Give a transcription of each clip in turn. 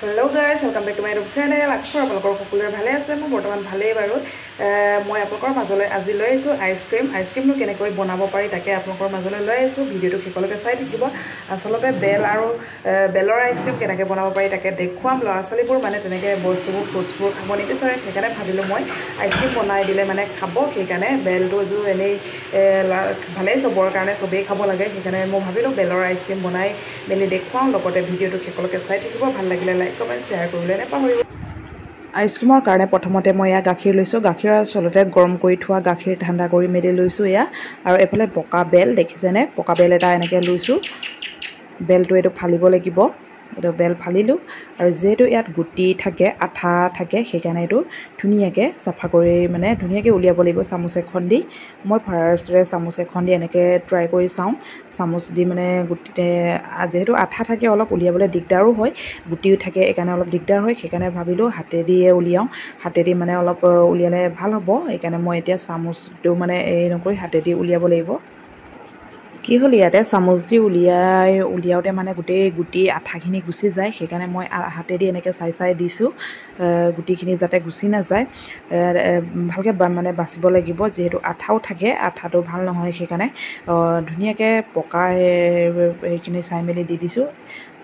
Hello guys, welcome back to my YouTube channel. আশা কৰো আপোনালোকৰ সকলোৰে ভালে আছে। মই বৰ্তমান ভালেই বাৰু। মই আপোনালোকৰ মাজলৈ আজি লৈ আহিছো আইচক্ৰীমটো কেনেকৈ বনাব পাৰি তাকে আপোনালোকৰ মাজলৈ লৈ আহিছো। ভিডিওটো শেষলৈকে চাই থাকিব। আসলতে বেল আৰু বেলৰ আইচক্ৰীম কেনেকৈ বনাব পাৰি তাকে দেখুৱাম। ল'ৰা-ছোৱালীবোৰ মানে তেনেকৈ বস্তুবোৰ ফ্ৰুটছবোৰ খাব নিবিচাৰে, সেইকাৰণে ভাবিলোঁ মই আইচক্ৰীম বনাই দিলে মানে খাব। সেইকাৰণে বেলটো এনেই ভালেই চবৰ কাৰণে চবেই খাব লাগে, সেইকাৰণে মই ভাবিলোঁ বেলৰ আইচক্ৰীম বনাই মেলি দেখুৱাওঁ। লগতে ভিডিওটো শেষলৈকে চাই থাকিব। ভাল লাগিলে লাইক কমেণ্ট শ্বেয়াৰ কৰিবলৈ নাপাহৰিব। আইচক্ৰীমৰ কাৰণে প্ৰথমতে মই এয়া গাখীৰ লৈছোঁ। গাখীৰ আচলতে গৰম কৰি থোৱা গাখীৰ ঠাণ্ডা কৰি মেলি লৈছোঁ এয়া। আৰু এইফালে পকা বেল দেখিছেনে, পকা বেল এটা এনেকৈ লৈছোঁ। বেলটো এইটো ফালিব লাগিব, এইটো বেল ফালিলোঁ। আৰু যিহেতু ইয়াত গুটি থাকে, আঠা থাকে, সেইকাৰণে এইটো ধুনীয়াকৈ চাফা কৰি মানে ধুনীয়াকৈ উলিয়াব লাগিব চামুচ এখন দি। মই ফাৰ্ষ্টতে চামুচ এখন দি এনেকৈ ট্ৰাই কৰি চাওঁ। চামুচ দি মানে গুটিতে যিহেতু আঠা থাকে অলপ উলিয়াবলৈ দিগদাৰো হয়, গুটিও থাকে সেইকাৰণে অলপ দিগদাৰ হয়। সেইকাৰণে ভাবিলোঁ হাতেদিয়ে উলিয়াওঁ, হাতেদি মানে অলপ উলিয়ালে ভাল হ'ব। সেইকাৰণে মই এতিয়া চামুচটো মানে এই নকৰি হাতেদি উলিয়াব লাগিব। কি হ'ল ইয়াতে চামুচ দি উলিয়াওঁতে মানে গোটেই গুটি আঠাখিনি গুচি যায়, সেইকাৰণে মই হাতেদি এনেকৈ চাই দিছোঁ গুটিখিনি যাতে গুচি নাযায়। ভালকৈ মানে বাচিব লাগিব, যিহেতু আঠাও থাকে, আঠাটো ভাল নহয়। সেইকাৰণে ধুনীয়াকৈ পকা সেইখিনি চাই মেলি দি দিছোঁ।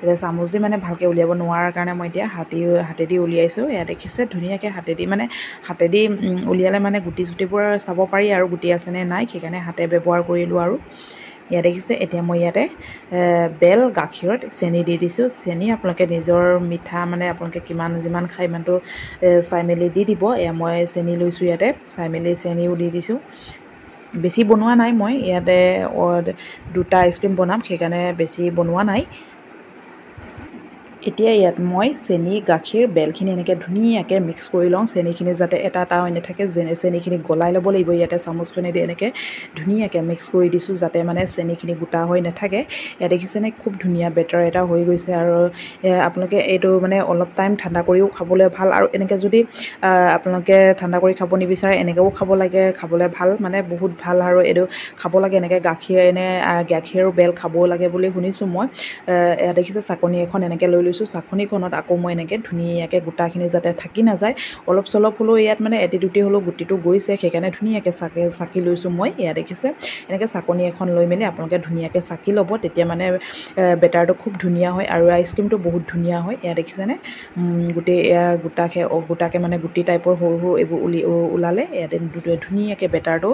এতিয়া চামুচ দি মানে ভালকৈ উলিয়াব নোৱাৰাৰ কাৰণে মই এতিয়া হাতেদি উলিয়াইছোঁ। এয়া দেখিছে ধুনীয়াকৈ হাতেদি উলিয়ালে মানে গুটি চুটিবোৰ চাব পাৰি আৰু গুটি আছেনে নাই, সেইকাৰণে হাতে ব্যৱহাৰ কৰিলোঁ। আৰু ইয়াত দেখিছে এতিয়া মই ইয়াতে বেল গাখীৰত চেনি দি দিছোঁ। চেনি আপোনালোকে নিজৰ মিঠা মানে আপোনালোকে যিমান খায় ইমানটো চাই মেলি দি দিব। এয়া মই চেনি লৈছোঁ ইয়াতে, চাই মেলি চেনিও দি দিছোঁ। বেছি বনোৱা নাই, মই ইয়াতে দুটা আইচক্ৰীম বনাম, সেইকাৰণে বেছি বনোৱা নাই। এতিয়া ইয়াত মই চেনি গাখীৰ বেলখিনি এনেকৈ ধুনীয়াকৈ মিক্স কৰি লওঁ। চেনিখিনি যাতে এটা হৈ নাথাকে, চেনিখিনি গলাই ল'ব লাগিব। ইয়াতে চামুচখনেদি এনেকৈ ধুনীয়াকৈ মিক্স কৰি দিছোঁ যাতে মানে চেনিখিনি গোটা হৈ নাথাকে। ইয়াত দেখিছেনে খুব ধুনীয়া বেটাৰ এটা হৈ গৈছে। আৰু আপোনালোকে এইটো মানে অলপ টাইম ঠাণ্ডা কৰিও খাবলৈ ভাল। আৰু এনেকৈ যদি আপোনালোকে ঠাণ্ডা কৰি খাব নিবিচাৰে এনেকৈও খাব লাগে, খাবলৈ ভাল মানে বহুত ভাল। আৰু এইটো খাব লাগে এনেকৈ গাখীৰ আৰু বেল খাবও লাগে বুলি শুনিছোঁ মই। এয়া দেখিছে চাকনি এখন এনেকৈ লৈ লৈছোঁ। চাকনিখনত আকৌ মই এনেকৈ ধুনীয়াকৈ গোটাখিনি যাতে থাকি নাযায়, অলপ চলপ হ'লেও ইয়াত মানে এটি দুটি হ'লেও গুটিটো গৈছে, সেইকাৰণে ধুনীয়াকৈ চাকি লৈছোঁ মই। এয়া দেখিছে এনেকৈ চাকনি এখন লৈ মেলি আপোনালোকে ধুনীয়াকৈ চাকি ল'ব, তেতিয়া মানে বেটাৰটো খুব ধুনীয়া হয় আৰু আইচক্ৰীমটো বহুত ধুনীয়া হয়। এয়া দেখিছেনে গোটেই গোটাকৈ মানে গুটি টাইপৰ সৰু এইবোৰ ওলালে। ইয়াতে ধুনীয়াকৈ বেটাৰটো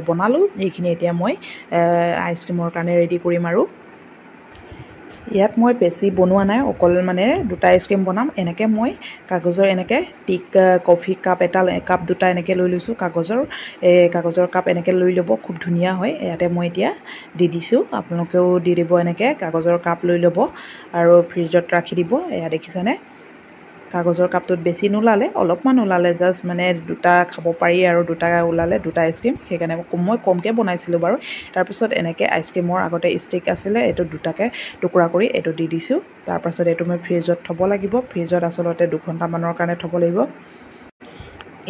বনালোঁ। এইখিনি এতিয়া মই আইচক্ৰীমৰ কাৰণে ৰেডি কৰিম। আৰু ইয়াত মই বেছি বনোৱা নাই, অকল মানে দুটা আইচক্ৰীম বনাম। এনেকৈ মই কাগজৰ এনেকৈ কফি কাপ দুটা এনেকৈ লৈ লৈছোঁ। কাগজৰ কাপ এনেকৈ লৈ ল'ব, খুব ধুনীয়া হয়। ইয়াতে মই এতিয়া দি দিছোঁ, আপোনালোকেও দি দিব। এনেকৈ কাগজৰ কাপ লৈ ল'ব আৰু ফ্ৰিজত ৰাখি দিব। এয়া দেখিছেনে কাগজৰ কাপটোত বেছি নোলালে, অলপমান ওলালে, জাষ্ট মানে দুটা খাব পাৰি আৰু দুটা ওলালে, দুটা আইচক্ৰীম। সেইকাৰণে মই কমকৈ বনাইছিলোঁ বাৰু। তাৰপিছত এনেকৈ আইচক্ৰীমৰ আগতে ষ্টিক আছিলে, এইটো দুটাকৈ টুকুৰা কৰি এইটো দি দিছোঁ। তাৰপাছত এইটো মই ফ্ৰিজত থ'ব লাগিব। ফ্ৰিজত আচলতে 2 ঘণ্টামানৰ কাৰণে থ'ব লাগিব।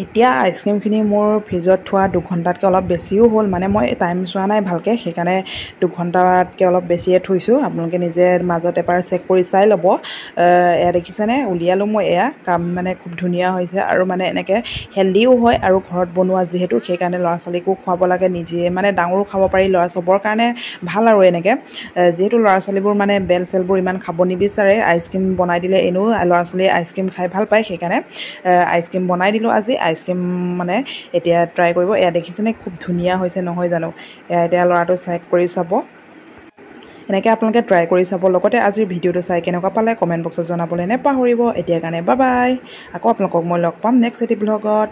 এতিয়া আইচক্ৰীমখিনি মোৰ ফ্ৰিজত থোৱা 2 ঘণ্টাতকৈ অলপ বেছিও হ'ল, মানে মই টাইম চোৱা নাই ভালকৈ, সেইকাৰণে 2 ঘণ্টাতকৈ অলপ বেছিয়ে থৈছোঁ। আপোনালোকে নিজে মাজত এবাৰ চেক কৰি চাই ল'ব। এয়া দেখিছেনে উলিয়ালোঁ মই। এয়া কাম মানে খুব ধুনীয়া হৈছে আৰু মানে এনেকৈ হেল্ডিও হয় আৰু ঘৰত বনোৱা যিহেতু, সেইকাৰণে ল'ৰা-ছোৱালীকো খুৱাব লাগে, নিজে মানে ডাঙৰো খাব পাৰি, চবৰ কাৰণে ভাল। আৰু এনেকৈ যিহেতু ল'ৰা-ছোৱালীবোৰ মানে বেল চেলবোৰ ইমান খাব নিবিচাৰে, আইচক্ৰীম বনাই দিলে এনেও ল'ৰা-ছোৱালীয়ে আইচক্ৰীম খাই ভাল পায়, সেইকাৰণে আইচক্ৰীম বনাই দিলোঁ আজি। আইচক্ৰীম মানে এতিয়া ট্ৰাই কৰিব। এয়া দেখিছেনে খুব ধুনীয়া হৈছে নহয় জানো। এতিয়া ল'ৰাটো চেক কৰি চাব। এনেকৈ আপোনালোকে ট্ৰাই কৰি চাব। লগতে আজিৰ ভিডিঅ'টো চাই কেনেকুৱা পালে কমেণ্ট বক্সত জনাবলৈ নাপাহৰিব। এতিয়াৰ কাৰণে বাই বাই। আকৌ আপোনালোকক মই লগ পাম নেক্সট এটি ব্লগত।